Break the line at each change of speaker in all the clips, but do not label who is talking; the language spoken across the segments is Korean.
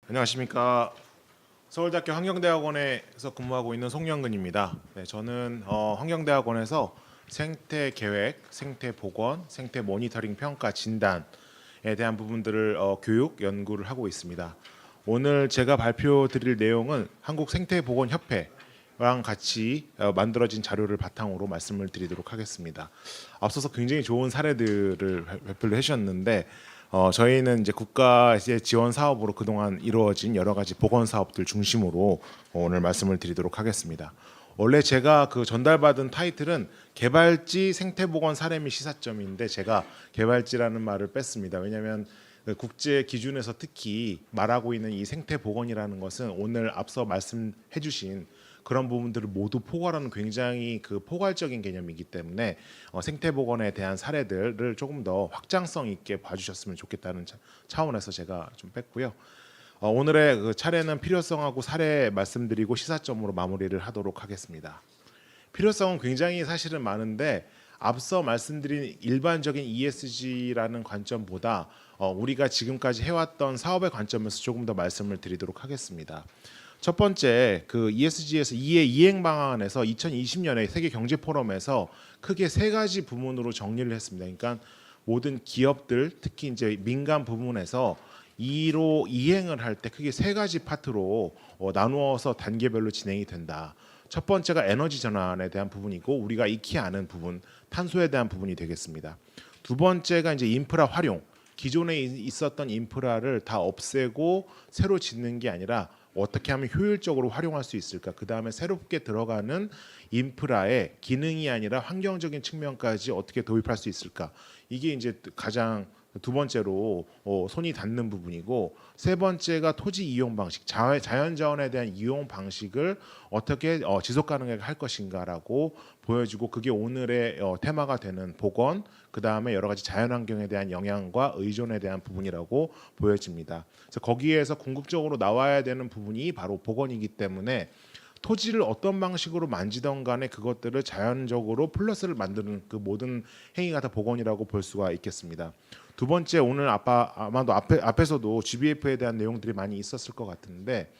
안녕하십니까. 서울대학교 환경대학원에서 근무하고 있는 송영근입니다. 네, 저는 환경대학원에서 생태 계획, 생태 복원, 생태 모니터링 평가 진단에 대한 부분들을 교육 연구를 하고 있습니다. 오늘 제가 발표드릴 내용은 한국생태보건협회랑 같이 만들어진 자료를 바탕으로 말씀을 드리도록 하겠습니다. 앞서서 굉장히 좋은 사례들을 발표를 해주셨는데 저희는 이제 국가의 지원 사업으로 그동안 이루어진 여러 가지 보건 사업들 중심으로 오늘 말씀을 드리도록 하겠습니다. 원래 제가 그 전달받은 타이틀은 개발지 생태보건 사례 및 시사점인데 제가 개발지라는 말을 뺐습니다. 왜냐하면 그 국제 기준에서 특히 말하고 있는 이 생태보건이라는 것은 오늘 앞서 말씀해주신 그런 부분들을 모두 포괄하는 굉장히 그 포괄적인 개념이기 때문에 생태보건에 대한 사례들을 조금 더 확장성 있게 봐주셨으면 좋겠다는 차원에서 제가 좀 뺐고요. 오늘의 그 차례는 필요성하고 사례 말씀드리고 시사점으로 마무리를 하도록 하겠습니다. 필요성은 굉장히 사실은 많은데 앞서 말씀드린 일반적인 ESG라는 관점보다 우리가 지금까지 해왔던 사업의 관점에서 조금 더 말씀을 드리도록 하겠습니다. 첫 번째, 그 ESG에서 이행 방안에서 2020년에 세계 경제 포럼에서 크게 세 가지 부문으로 정리를 했습니다. 그러니까 모든 기업들, 특히 이제 민간 부문에서 이로 이행을 할 때 크게 세 가지 파트로 나누어서 단계별로 진행이 된다. 첫 번째가 에너지 전환에 대한 부분이고 우리가 익히 아는 부분, 탄소에 대한 부분이 되겠습니다. 두 번째가 이제 인프라 활용. 기존에 있었던 인프라를 다 없애고 새로 짓는 게 아니라 어떻게 하면 효율적으로 활용할 수 있을까? 그 다음에 새롭게 들어가는 인프라의 기능이 아니라 환경적인 측면까지 어떻게 도입할 수 있을까? 이게 이제 가장 두 번째로 손이 닿는 부분이고 세 번째가 토지 이용 방식, 자연자원에 대한 이용 방식을 어떻게 지속 가능하게 할 것인가라고 보여주고 그게 오늘의 테마가 되는 복원, 그 다음에 여러 가지 자연환경에 대한 영향과 의존에 대한 부분이라고 보여집니다. 그래서 거기에서 궁극적으로 나와야 되는 부분이 바로 복원이기 때문에 토지를 어떤 방식으로 만지던 간에 그것들을 자연적으로 플러스를 만드는 그 모든 행위가 다 복원이라고 볼 수가 있겠습니다. 두 번째, 오늘 아마도 앞에서도 GBF에 대한 내용들이 많이 있었을 것 같은데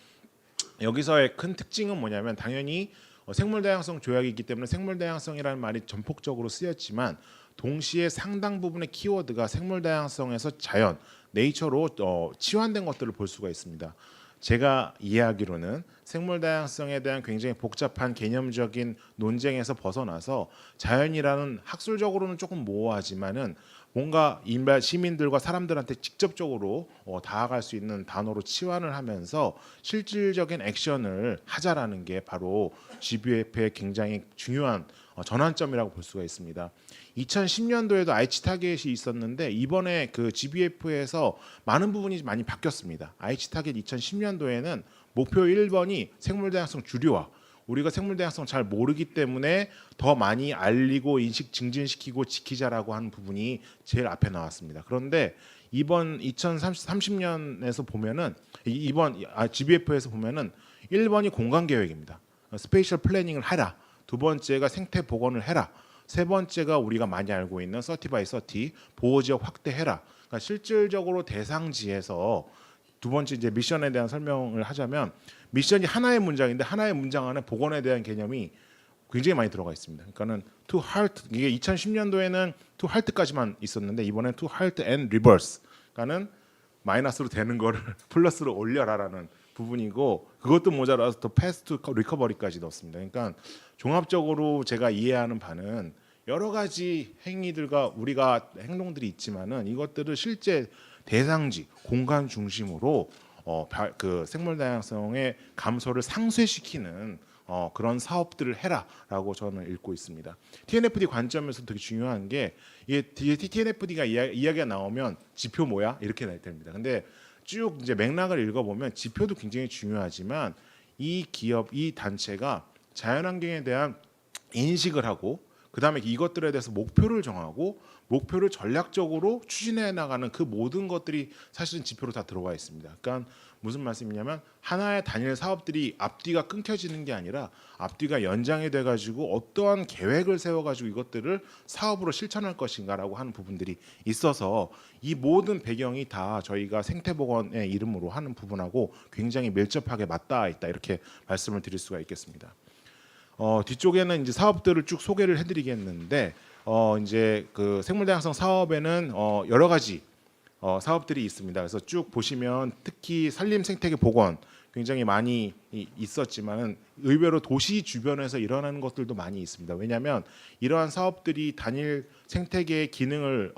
여기서의 큰 특징은 뭐냐면 당연히 생물다양성 조약이기 때문에 생물다양성이라는 말이 전폭적으로 쓰였지만 동시에 상당 부분의 키워드가 생물다양성에서 자연, 네이처로 치환된 것들을 볼 수가 있습니다. 제가 이해하기로는 생물다양성에 대한 굉장히 복잡한 개념적인 논쟁에서 벗어나서 자연이라는 학술적으로는 조금 모호하지만은 뭔가 일반 시민들과 사람들한테 직접적으로 다가갈 수 있는 단어로 치환을 하면서 실질적인 액션을 하자라는 게 바로 GBF의 굉장히 중요한 전환점이라고 볼 수가 있습니다. 2010년도에도 aichi 타겟이 있었는데 이번에 그 GBF에서 많은 부분이 많이 바뀌었습니다. aichi 타겟 2010년도에는 목표 1번이 생물다양성 주류화. 우리가 생물다양성 잘 모르기 때문에 더 많이 알리고 인식 증진시키고 지키자라고 하는 부분이 제일 앞에 나왔습니다. 그런데 이번 2030년에서 보면은 이번 GBF에서 보면은 1번이 공간 계획입니다. 스페이셜 플래닝을 해라. 두 번째가 생태 복원을 해라. 세 번째가 우리가 많이 알고 있는 30by30 보호 지역 확대해라. 그러니까 실질적으로 대상지에서 두 번째 이제 미션에 대한 설명을 하자면 미션이 하나의 문장인데 하나의 문장 안에 복원에 대한 개념이 굉장히 많이 들어가 있습니다. 그러니까는 to halt 이게 2010년도에는 to halt까지만 있었는데 이번엔 to halt and reverse. 그러니까는 마이너스로 되는 거를 플러스로 올려라라는 부분이고 그것도 모자라서 더 패스트 리커버리까지 넣었습니다. 그러니까 종합적으로 제가 이해하는 바는 여러 가지 행위들과 우리가 행동들이 있지만은 이것들을 실제 대상지 공간 중심으로 그 생물 다양성의 감소를 상쇄시키는 그런 사업들을 해라라고 저는 읽고 있습니다. TNFD 관점에서 되게 중요한 게 이게 TNFD가 이야기가 나오면 지표 뭐야 이렇게 날 때입니다. 근데 쭉 이제 맥락을 읽어보면 지표도 굉장히 중요하지만 이 기업, 이 단체가 자연환경에 대한 인식을 하고 그 다음에 이것들에 대해서 목표를 정하고 목표를 전략적으로 추진해 나가는 그 모든 것들이 사실은 지표로 다 들어와 있습니다. 그러니까 무슨 말씀이냐면 하나의 단일 사업들이 앞뒤가 끊겨지는 게 아니라 앞뒤가 연장이 돼가지고 어떠한 계획을 세워가지고 이것들을 사업으로 실천할 것인가라고 하는 부분들이 있어서 이 모든 배경이 다 저희가 생태보건의 이름으로 하는 부분하고 굉장히 밀접하게 맞닿아 있다 이렇게 말씀을 드릴 수가 있겠습니다. 뒤쪽에는 이제 사업들을 쭉 소개를 해드리겠는데 이제 그 생물다양성 사업에는 여러 가지 사업들이 있습니다. 그래서 쭉 보시면 특히 산림 생태계 복원 굉장히 많이 있었지만은 의외로 도시 주변에서 일어나는 것들도 많이 있습니다. 왜냐하면 이러한 사업들이 단일 생태계의 기능을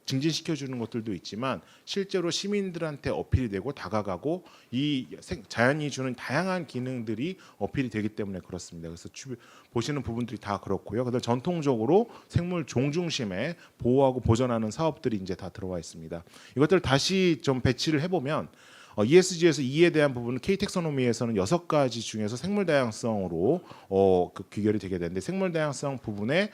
증진시켜 주는 것들도 있지만 실제로 시민들한테 어필이 되고 다가가고 이 자연이 주는 다양한 기능들이 어필이 되기 때문에 그렇습니다. 그래서 보시는 부분들이 다 그렇고요. 그다음 전통적으로 생물 종 중심의 보호하고 보존하는 사업들이 이제 다 들어와 있습니다. 이것들 다시 좀 배치를 해보면 ESG에서 E에 대한 부분은 K텍소노미에서는 6가지 중에서 생물 다양성으로 그 귀결이 되게 되는데 생물 다양성 부분에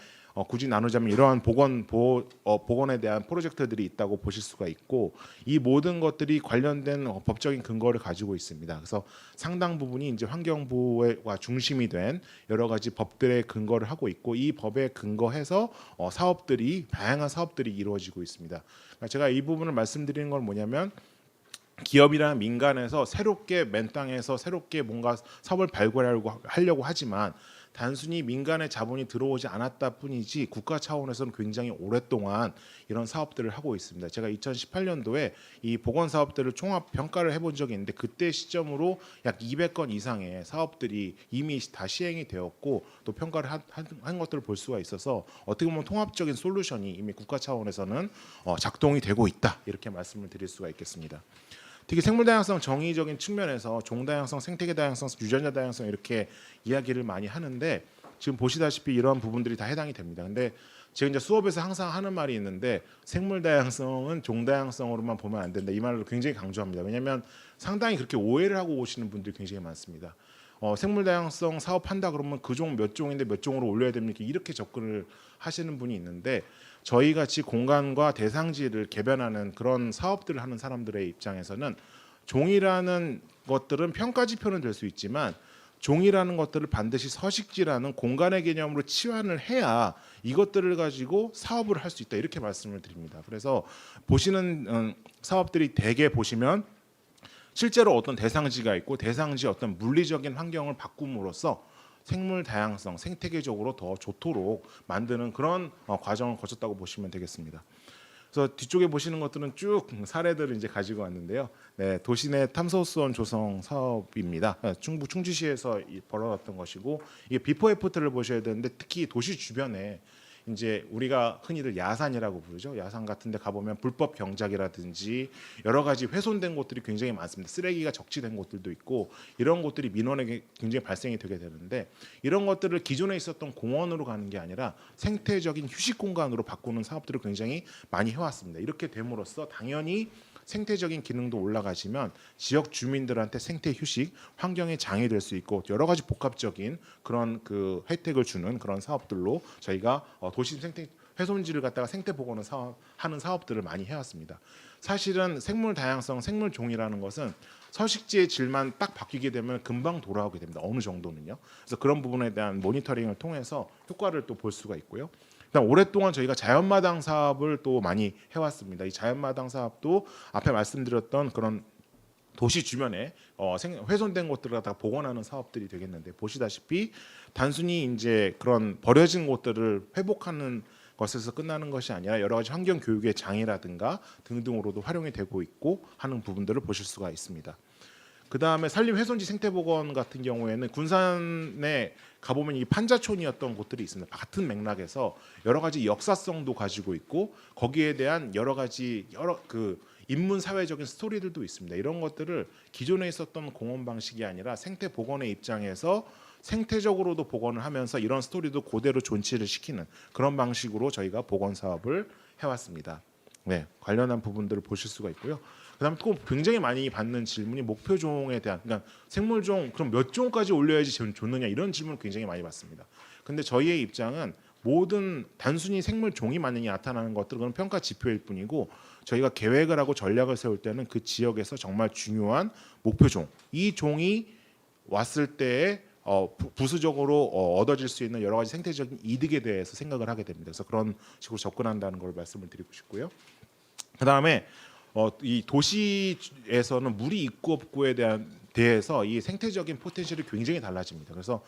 굳이 나누자면 이러한 보건에 대한 프로젝트들이 있다고 보실 수가 있고 이 모든 것들이 관련된 법적인 근거를 가지고 있습니다. 그래서 상당 부분이 이제 환경부와 중심이 된 여러 가지 법들의 근거를 하고 있고 이 법에 근거해서 다양한 사업들이 이루어지고 있습니다. 그러니까 제가 이 부분을 말씀드리는 건 뭐냐면 기업이나 민간에서 새롭게 맨 땅에서 새롭게 뭔가 사업을 발굴하려고 하지만 단순히 민간의 자본이 들어오지 않았다 뿐이지 국가 차원에서는 굉장히 오랫동안 이런 사업들을 하고 있습니다. 제가 2018년도에 이 보건 사업들을 종합 평가를 해본 적이 있는데 그때 시점으로 약 200건 이상의 사업들이 이미 다 시행이 되었고 또 평가를 한 것들을 볼 수가 있어서 어떻게 보면 통합적인 솔루션이 이미 국가 차원에서는 작동이 되고 있다 이렇게 말씀을 드릴 수가 있겠습니다. 특히 생물 다양성 정의적인 측면에서 종 다양성, 생태계 다양성, 유전자 다양성 이렇게 이야기를 많이 하는데 지금 보시다시피 이러한 부분들이 다 해당이 됩니다. 근데 제가 이제 수업에서 항상 하는 말이 있는데 생물 다양성은 종 다양성으로만 보면 안 된다. 이 말을 굉장히 강조합니다. 왜냐하면 상당히 그렇게 오해를 하고 오시는 분들이 굉장히 많습니다. 생물 다양성 사업한다 그러면 그 종 몇 종인데 몇 종으로 올려야 됩니까? 이렇게 접근을 하시는 분이 있는데 저희 같이 공간과 대상지를 개변하는 그런 사업들을 하는 사람들의 입장에서는 종이라는 것들은 평가 지표는 될 수 있지만 종이라는 것들을 반드시 서식지라는 공간의 개념으로 치환을 해야 이것들을 가지고 사업을 할 수 있다 이렇게 말씀을 드립니다. 그래서 보시는 사업들이 대개 보시면 실제로 어떤 대상지가 있고 대상지의 어떤 물리적인 환경을 바꿈으로써 생물 다양성, 생태계적으로 더 좋도록 만드는 그런 과정을 거쳤다고 보시면 되겠습니다. 그래서 뒤쪽에 보시는 것들은 쭉 사례들을 이제 가지고 왔는데요. 네, 도시내 탐사수원 조성 사업입니다. 충북 충주시에서 벌어졌던 것이고 이게 비포 애프터를 보셔야 되는데 특히 도시 주변에 이제 우리가 흔히들 야산이라고 부르죠. 야산 같은 데 가보면 불법 경작이라든지 여러 가지 훼손된 곳들이 굉장히 많습니다. 쓰레기가 적치된 곳들도 있고 이런 곳들이 민원에게 굉장히 발생이 되게 되는데 이런 것들을 기존에 있었던 공원으로 가는 게 아니라 생태적인 휴식 공간으로 바꾸는 사업들을 굉장히 많이 해왔습니다. 이렇게 됨으로써 당연히 생태적인 기능도 올라가시면 지역 주민들한테 생태 휴식, 환경에 장이 될 수 있고 여러 가지 복합적인 그런 그 혜택을 주는 그런 사업들로 저희가 도시 생태 훼손지를 갖다가 생태 복원을 하는 사업들을 많이 해왔습니다. 사실은 생물 다양성, 생물 종이라는 것은 서식지의 질만 딱 바뀌게 되면 금방 돌아오게 됩니다. 어느 정도는요. 그래서 그런 부분에 대한 모니터링을 통해서 효과를 또 볼 수가 있고요. 그다음 오랫동안 저희가 자연마당 사업을 또 많이 해왔습니다. 이 자연마당 사업도 앞에 말씀드렸던 그런 도시 주변에 훼손된 곳들을 갖다가 복원하는 사업들이 되겠는데 보시다시피 단순히 이제 그런 버려진 곳들을 회복하는 것에서 끝나는 것이 아니라 여러 가지 환경 교육의 장이라든가 등등으로도 활용이 되고 있고 하는 부분들을 보실 수가 있습니다. 그 다음에 산림 훼손지 생태복원 같은 경우에는 군산에 가보면 이 판자촌이었던 곳들이 있습니다. 같은 맥락에서 여러 가지 역사성도 가지고 있고 거기에 대한 여러 그 인문 사회적인 스토리들도 있습니다. 이런 것들을 기존에 있었던 공원 방식이 아니라 생태 복원의 입장에서 생태적으로도 복원을 하면서 이런 스토리도 그대로 존치를 시키는 그런 방식으로 저희가 복원 사업을 해왔습니다. 네, 관련한 부분들을 보실 수가 있고요. 그다음에 또 굉장히 많이 받는 질문이 목표종에 대한, 그러니까 생물종 그럼 몇 종까지 올려야지 좋느냐 이런 질문을 굉장히 많이 받습니다. 근데 저희의 입장은 모든 단순히 생물 종이 맞느냐 나타나는 것들은 그건 평가 지표일 뿐이고 저희가 계획을 하고 전략을 세울 때는 그 지역에서 정말 중요한 목표 종, 이 종이 왔을 때에 부수적으로 얻어질 수 있는 여러 가지 생태적인 이득에 대해서 생각을 하게 됩니다. 그래서 그런 식으로 접근한다는 걸 말씀을 드리고 싶고요. 그다음에 이 도시에서는 물이 있고 없고에 대해서 이 생태적인 포텐셜이 굉장히 달라집니다. 그래서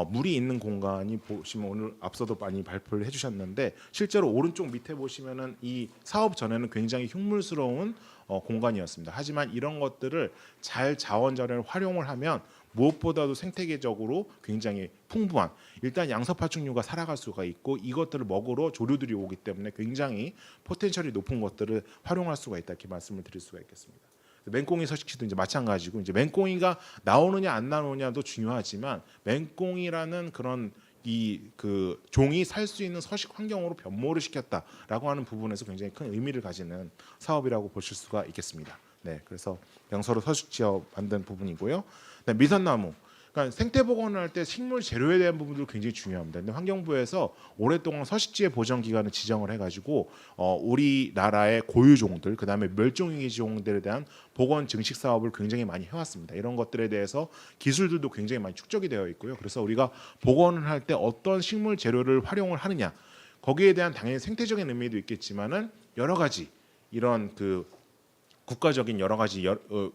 물이 있는 공간이 보시면 오늘 앞서도 많이 발표를 해주셨는데 실제로 오른쪽 밑에 보시면은 이 사업 전에는 굉장히 흉물스러운 공간이었습니다. 하지만 이런 것들을 잘 자원자료를 활용을 하면 무엇보다도 생태계적으로 굉장히 풍부한 일단 양서파충류가 살아갈 수가 있고 이것들을 먹으러 조류들이 오기 때문에 굉장히 포텐셜이 높은 것들을 활용할 수가 있다 이렇게 말씀을 드릴 수가 있겠습니다. 맹꽁이 서식지도 이제 마찬가지고 이제 맹꽁이가 나오느냐 안 나오느냐도 중요하지만 맹꽁이라는 그런 이 그 종이 살 수 있는 서식 환경으로 변모를 시켰다라고 하는 부분에서 굉장히 큰 의미를 가지는 사업이라고 보실 수가 있겠습니다. 네, 그래서 양서로 서식지어 만든 부분이고요. 네, 미선나무. 그러니까 생태 복원을 할 때 식물 재료에 대한 부분도 굉장히 중요합니다. 근데 환경부에서 오랫동안 서식지의 보전 기간을 지정을 해가지고 우리나라의 고유종들, 그다음에 멸종위기 종들에 대한 복원 증식 사업을 굉장히 많이 해왔습니다. 이런 것들에 대해서 기술들도 굉장히 많이 축적이 되어 있고요. 그래서 우리가 복원을 할 때 어떤 식물 재료를 활용을 하느냐, 거기에 대한 당연히 생태적인 의미도 있겠지만은 여러 가지 이런 그 국가적인 여러 가지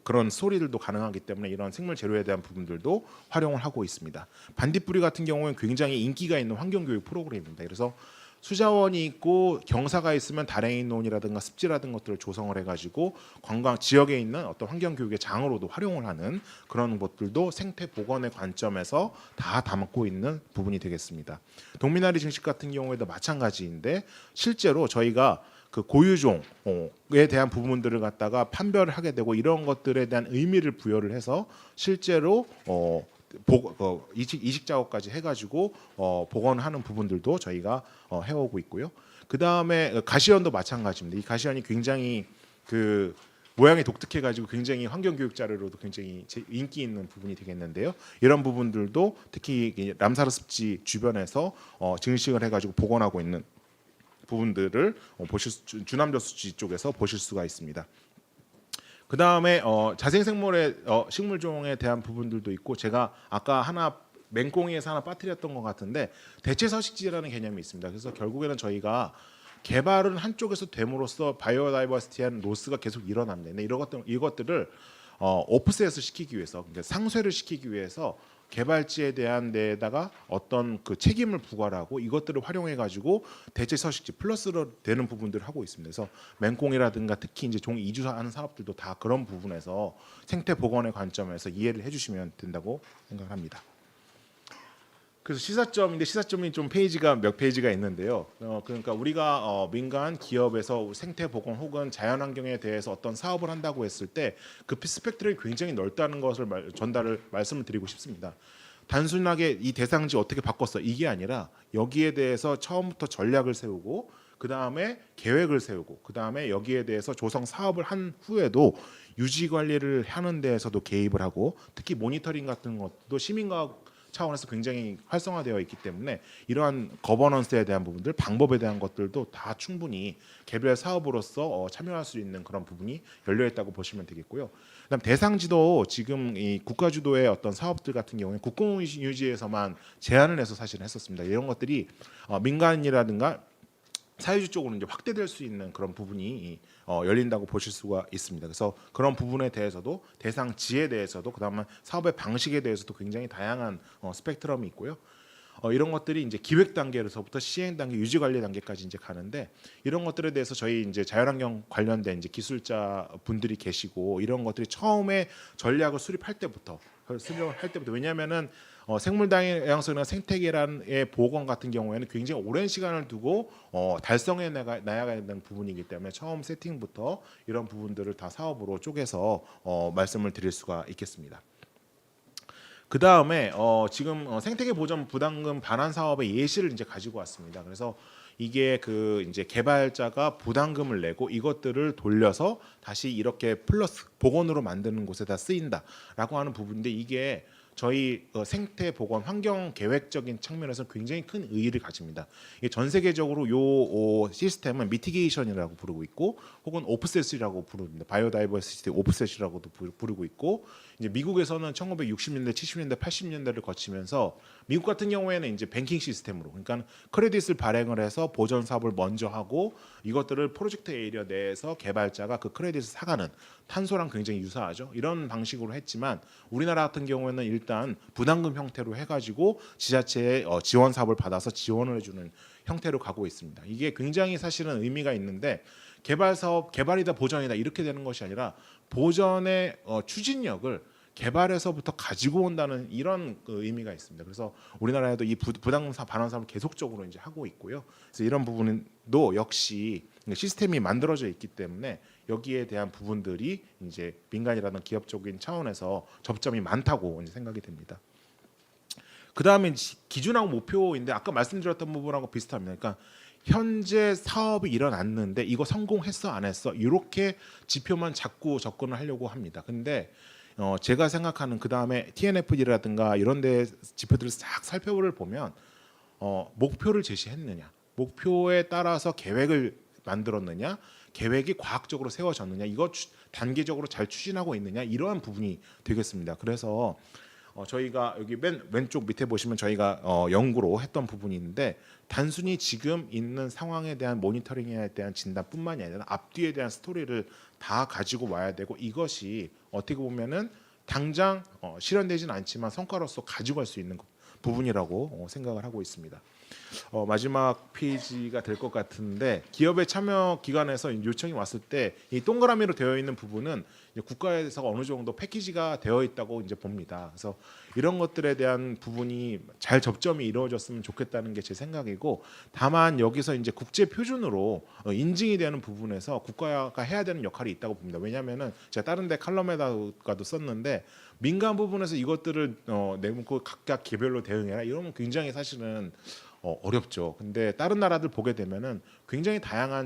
그런 소리들도 가능하기 때문에 이런 생물 재료에 대한 부분들도 활용을 하고 있습니다. 반딧불이 같은 경우는 굉장히 인기가 있는 환경교육 프로그램입니다. 그래서 수자원이 있고 경사가 있으면 다랭이논이라든가 습지라든 것들을 조성을 해가지고 관광 지역에 있는 어떤 환경교육의 장으로도 활용을 하는 그런 것들도 생태 복원의 관점에서 다 담고 있는 부분이 되겠습니다. 동미나리 증식 같은 경우에도 마찬가지인데 실제로 저희가 그 고유종에 대한 부분들을 갖다가 판별을 하게 되고 이런 것들에 대한 의미를 부여를 해서 실제로 이식 작업까지 해가지고 복원하는 부분들도 저희가 해오고 있고요. 그 다음에 가시연도 마찬가지입니다. 이 가시연이 굉장히 그 모양이 독특해가지고 굉장히 환경교육 자료로도 굉장히 인기 있는 부분이 되겠는데요. 이런 부분들도 특히 람사르 습지 주변에서 증식을 해가지고 복원하고 있는 부분들을 주남저 수지 쪽에서 보실 수가 있습니다. 그 다음에 자생생물의 식물종에 대한 부분들도 있고 제가 아까 하나 맹꽁이에서 하나 빠뜨렸던 것 같은데 대체 서식지라는 개념이 있습니다. 그래서 결국에는 저희가 개발은 한쪽에서 됨으로써 바이오다이버시티한 로스가 계속 일어납니다. 이것들을 오프셋을 시키기 위해서 그러니까 상쇄를 시키기 위해서 개발지에 대한 데에다가 어떤 그 책임을 부과하고 이것들을 활용해 가지고 대체 서식지 플러스로 되는 부분들을 하고 있습니다. 그래서 맹꽁이라든가 특히 이제 종 이주하는 사업들도 다 그런 부분에서 생태 복원의 관점에서 이해를 해주시면 된다고 생각합니다. 그래서 시사점인데 시사점이 좀 페이지가 몇 페이지가 있는데요. 그러니까 우리가 민간 기업에서 생태 복원 혹은 자연환경에 대해서 어떤 사업을 한다고 했을 때 그 스펙트럼이 굉장히 넓다는 것을 말씀을 드리고 싶습니다. 단순하게 이 대상지 어떻게 바꿨어 이게 아니라 여기에 대해서 처음부터 전략을 세우고 그 다음에 계획을 세우고 그 다음에 여기에 대해서 조성 사업을 한 후에도 유지 관리를 하는 데에서도 개입을 하고 특히 모니터링 같은 것도 시민과학 차원에서 굉장히 활성화되어 있기 때문에 이러한 거버넌스에 대한 부분들, 방법에 대한 것들도 다 충분히 개별 사업으로서 참여할 수 있는 그런 부분이 열려 있다고 보시면 되겠고요. 그다음 대상지도 지금 이 국가 주도의 어떤 사업들 같은 경우에 국공 유지에서만 제한을 해서 사실은 했었습니다. 이런 것들이 민간이라든가 사회주 쪽으로 이제 확대될 수 있는 그런 부분이 열린다고 보실 수가 있습니다. 그래서 그런 부분에 대해서도 대상지에 대해서도 그다음에 사업의 방식에 대해서도 굉장히 다양한 스펙트럼이 있고요. 이런 것들이 이제 기획 단계에서부터 시행 단계, 유지 관리 단계까지 이제 가는데 이런 것들에 대해서 저희 이제 자연환경 관련된 이제 기술자 분들이 계시고 이런 것들이 처음에 전략을 수립할 때부터 왜냐하면은 생물 다양성이나 생태계란의 보건 같은 경우에는 굉장히 오랜 시간을 두고 달성해 나가야 되는 부분이기 때문에 처음 세팅부터 이런 부분들을 다 사업으로 쪼개서 말씀을 드릴 수가 있겠습니다. 그 다음에 지금 생태계 보전 부담금 반환 사업의 예시를 이제 가지고 왔습니다. 그래서 이게 그 이제 개발자가 부담금을 내고 이것들을 돌려서 다시 이렇게 플러스 복원으로 만드는 곳에다 쓰인다라고 하는 부분인데 이게 저희 생태 보건 환경 계획적인 측면에서 굉장히 큰 의의를 가집니다. 이게 전 세계적으로 요 시스템은 미티게이션이라고 부르고 있고 혹은 오프셋이라고 부릅니다. 바이오다이버시티 오프셋이라고도 부르고 있고 이제 미국에서는 1960년대, 70년대, 80년대를 거치면서 미국 같은 경우에는 이제 뱅킹 시스템으로 그러니까 크레딧을 발행을 해서 보전 사업을 먼저 하고 이것들을 프로젝트 에이리어 내에서 개발자가 그 크레딧을 사가는 탄소랑 굉장히 유사하죠. 이런 방식으로 했지만 우리나라 같은 경우에는 일단 부담금 형태로 해가지고 지자체의 지원 사업을 받아서 지원을 해주는 형태로 가고 있습니다. 이게 굉장히 사실은 의미가 있는데 개발 사업 개발이다 보전이다 이렇게 되는 것이 아니라 보전의 추진력을 개발에서부터 가지고 온다는 이런 그 의미가 있습니다. 그래서 우리나라에도 이 부담금 반환 사업을 계속적으로 이제 하고 있고요. 그래서 이런 부분도 역시 시스템이 만들어져 있기 때문에 여기에 대한 부분들이 이제 민간이라든 기업적인 차원에서 접점이 많다고 이제 생각이 됩니다. 그 다음에 기준하고 목표인데 아까 말씀드렸던 부분하고 비슷합니다. 그러니까 현재 사업이 일어났는데 이거 성공했어 안 했어 이렇게 지표만 자꾸 접근을 하려고 합니다. 근데 제가 생각하는 그 다음에 TNFD라든가 이런 데 지표들을 싹 살펴보를 보면 목표를 제시했느냐, 목표에 따라서 계획을 만들었느냐, 계획이 과학적으로 세워졌느냐, 이거 단계적으로 잘 추진하고 있느냐 이러한 부분이 되겠습니다. 그래서 저희가 여기 맨 왼쪽 밑에 보시면 저희가 연구로 했던 부분이 있는데 단순히 지금 있는 상황에 대한 모니터링에 대한 진단뿐만이 아니라 앞뒤에 대한 스토리를 다 가지고 와야 되고 이것이 어떻게 보면은 당장 실현되지는 않지만 성과로서 가지고 갈 수 있는 부분이라고 생각을 하고 있습니다. 마지막 페이지가 될 것 같은데 기업의 참여 기관에서 요청이 왔을 때 이 동그라미로 되어 있는 부분은 이제 국가에서 어느 정도 패키지가 되어 있다고 이제 봅니다. 그래서 이런 것들에 대한 부분이 잘 접점이 이루어졌으면 좋겠다는 게 제 생각이고 다만 여기서 이제 국제 표준으로 인증이 되는 부분에서 국가가 해야 되는 역할이 있다고 봅니다. 왜냐하면은 제가 다른 데 칼럼에다가도 썼는데 민간 부분에서 이것들을 내놓고 각각 개별로 대응해라 이러면 굉장히 사실은 어렵죠. 근데 다른 나라들 보게 되면은 굉장히 다양한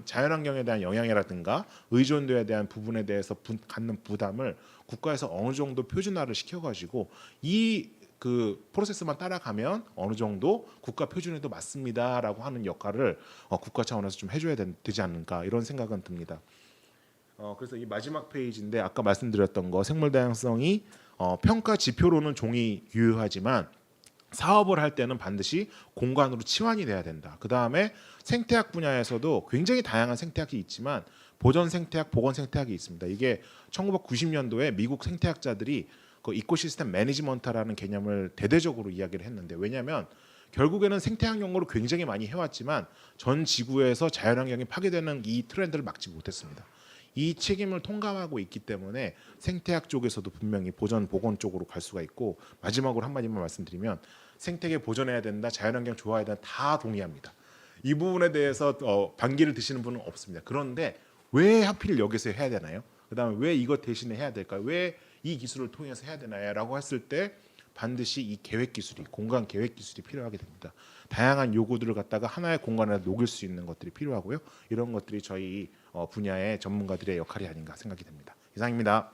자연환경에 대한 영향이라든가 의존도에 대한 부분에 대해서 갖는 부담을 국가에서 어느 정도 표준화를 시켜가지고 이 그 프로세스만 따라가면 어느 정도 국가 표준에도 맞습니다라고 하는 역할을 국가 차원에서 좀 해줘야 되지 않을까 이런 생각은 듭니다. 그래서 이 마지막 페이지인데 아까 말씀드렸던 거 생물 다양성이 평가 지표로는 종이 유효하지만 사업을 할 때는 반드시 공간으로 치환이 돼야 된다. 그 다음에 생태학 분야에서도 굉장히 다양한 생태학이 있지만 보전 생태학, 보건 생태학이 있습니다. 이게 1990년도에 미국 생태학자들이 그 이코시스템 매니지먼트라는 개념을 대대적으로 이야기를 했는데 왜냐하면 결국에는 생태학 연구를 굉장히 많이 해왔지만 전 지구에서 자연환경이 파괴되는 이 트렌드를 막지 못했습니다. 이 책임을 통감하고 있기 때문에 생태학 쪽에서도 분명히 보전 보건 쪽으로 갈 수가 있고 마지막으로 한마디만 말씀드리면 생태계 보존해야 된다, 자연환경 좋아해야 된다 다 동의합니다. 이 부분에 대해서 반기를 드시는 분은 없습니다. 그런데 왜 하필 여기서 해야 되나요? 그다음에 왜 이것 대신에 해야 될까요? 왜 이 기술을 통해서 해야 되나요?라고 했을 때 반드시 이 계획 기술이 공간 계획 기술이 필요하게 됩니다. 다양한 요구들을 갖다가 하나의 공간에 녹일 수 있는 것들이 필요하고요. 이런 것들이 저희 분야의 전문가들의 역할이 아닌가 생각이 됩니다. 이상입니다.